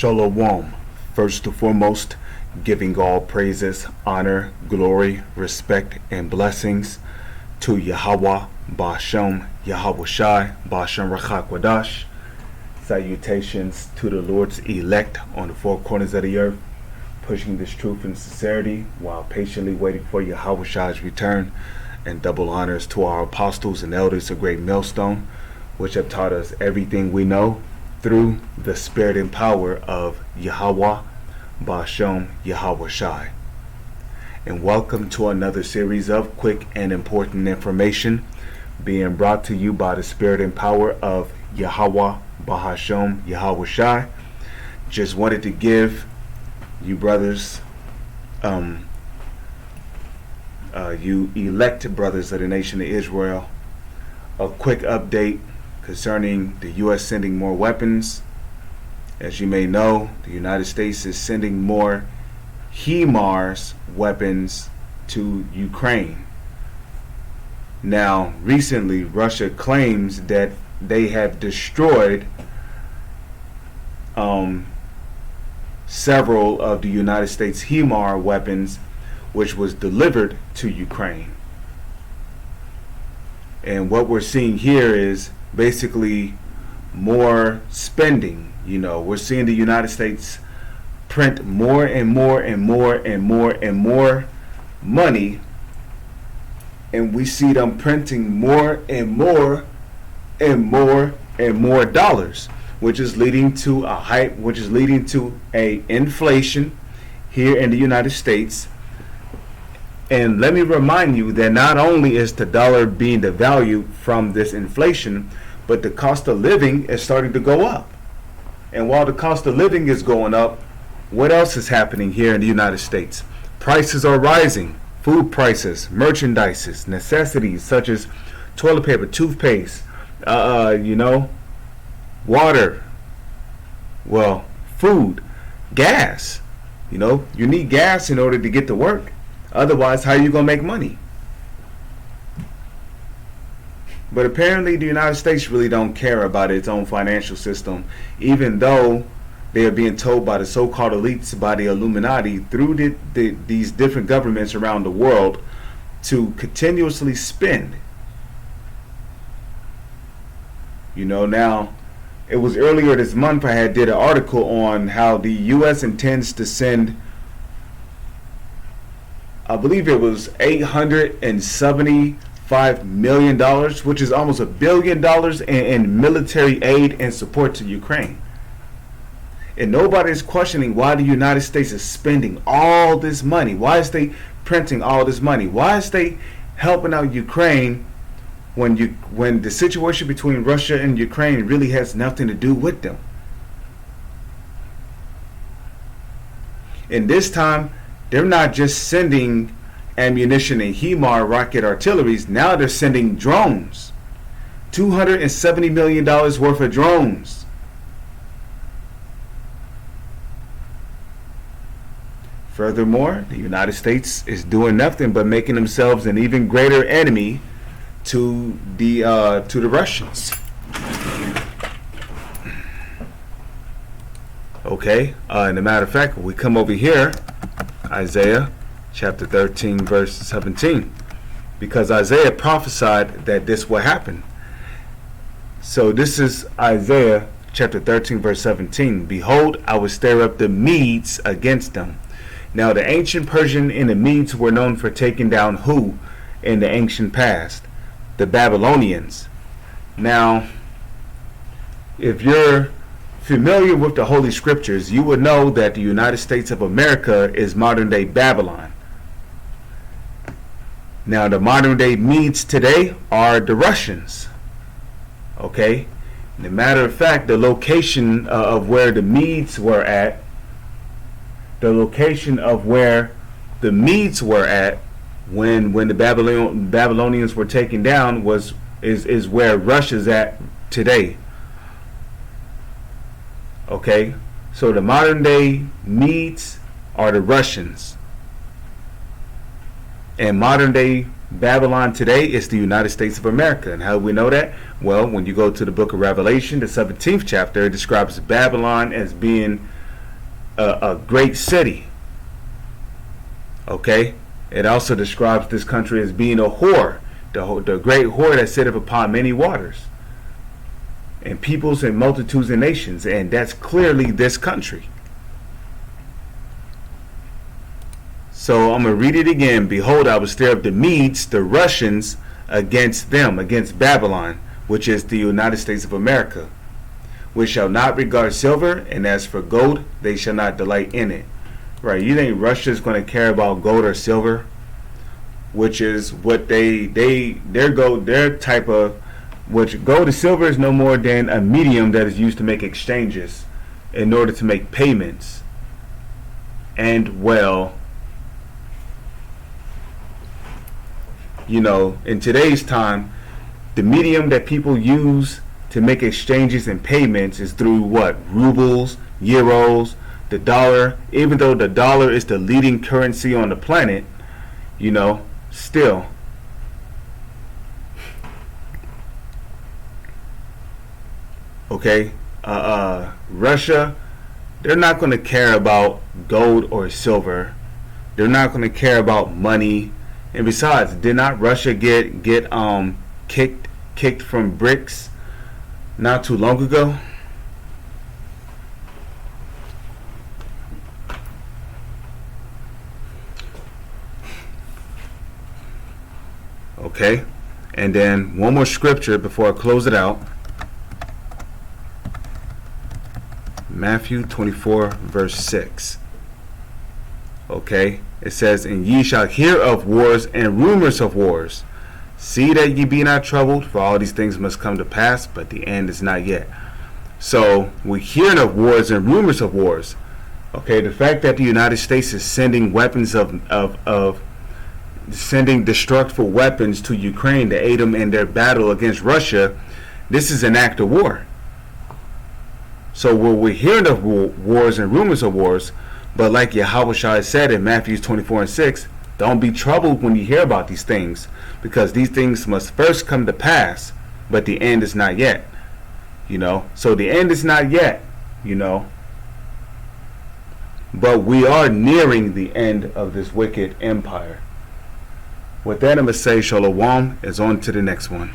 Shalom. First and foremost, giving all praises, honor, glory, respect, and blessings to Yahweh, Ba'ashem, Yahweh Shai, Ba'ashem Rachak Wadash. Salutations to the Lord's elect on the four corners of the earth, pushing this truth and sincerity while patiently waiting for Yahweh Shai's return. And double honors to our apostles and elders of Great Millstone, which have taught us everything we know through the spirit and power of Yahweh, Ba'ashem, Yahweh Shai. And welcome to another series of quick and important information being brought to you by the spirit and power of Yahweh, Ba'ashem, Yahweh Shai. Just wanted to give you brothers, you elect brothers of the nation of Israel, a quick update concerning the U.S. sending more weapons. As you may know, the United States is sending more HIMARS weapons to Ukraine. Now, recently, Russia claims that they have destroyed several of the United States HIMARS weapons which was delivered to Ukraine. And what we're seeing here is basically more spending. We're seeing the United States print more and more and more and more and more money, and we see them printing more and more and more and more dollars, which is leading to a hype, which is leading to a inflation here in the United States. And let me remind you that not only is the dollar being devalued from this inflation, but the cost of living is starting to go up. And while the cost of living is going up, what else is happening here in the United States? Prices are rising. Food prices, merchandises, necessities such as toilet paper, toothpaste, water, food, gas. You need gas in order to get to work. Otherwise, how are you going to make money? But apparently the United States really don't care about its own financial system, even though they are being told by the so-called elites, by the Illuminati, through these different governments around the world to continuously spend. Now, it was earlier this month I did an article on how the U.S. intends to send, I believe it was $875 million, which is almost $1 billion in military aid and support to Ukraine. And nobody is questioning why the United States is spending all this money. Why is they printing all this money? Why is they helping out Ukraine when the situation between Russia and Ukraine really has nothing to do with them? And this time, they're not just sending ammunition and HIMARS rocket artilleries. Now they're sending drones. $270 million worth of drones. Furthermore, the United States is doing nothing but making themselves an even greater enemy to the Russians. Okay, and a matter of fact, we come over here, Isaiah chapter 13 verse 17, because Isaiah prophesied that this will happen. So this is Isaiah chapter 13 verse 17. Behold, I will stir up the Medes against them. Now the ancient Persian and the Medes were known for taking down who in the ancient past? The Babylonians. Now, if you're familiar with the Holy Scriptures, you would know that the United States of America is modern day Babylon. Now, the modern day Medes today are the Russians. Okay? As a matter of fact, the location of where the Medes were at, when the Babylonians were taken down is where Russia's at today. Okay, so the modern day Medes are the Russians, and modern day Babylon today is the United States of America. And how do we know that? Well, when you go to the book of Revelation, the 17th chapter, it describes Babylon as being a great city. Okay, it also describes this country as being a whore, the great whore that sitteth upon many waters, and peoples and multitudes and nations, and that's clearly this country. So I'm going to read it again. Behold, I will stir up the Medes, the Russians, against them, against Babylon, which is the United States of America, which shall not regard silver, and as for gold, they shall not delight in it. Right? You think Russia's going to care about gold or silver, which is what their type of, which gold and silver is no more than a medium that is used to make exchanges in order to make payments. And well, you know, in today's time, the medium that people use to make exchanges and payments is through what? Rubles, euros, the dollar. Even though the dollar is the leading currency on the planet, you know, still. Okay, Russia, they're not going to care about gold or silver. They're not going to care about money. And besides, did not Russia get kicked from BRICS not too long ago? Okay, and then one more scripture before I close it out. Matthew 24 verse 6. Okay, it says, and ye shall hear of wars and rumors of wars. See that ye be not troubled, for all these things must come to pass, but the end is not yet. So we're hearing of wars and rumors of wars. Okay, the fact that the United States is sending weapons sending destructive weapons to Ukraine to aid them in their battle against Russia, this is an act of war. So we're hearing of wars and rumors of wars, but like Yahushua said in Matthew 24 and 6, don't be troubled when you hear about these things, because these things must first come to pass, but the end is not yet. You know, so the end is not yet, you know, but we are nearing the end of this wicked empire. With that, I'm going to say Shalom is on to the next one.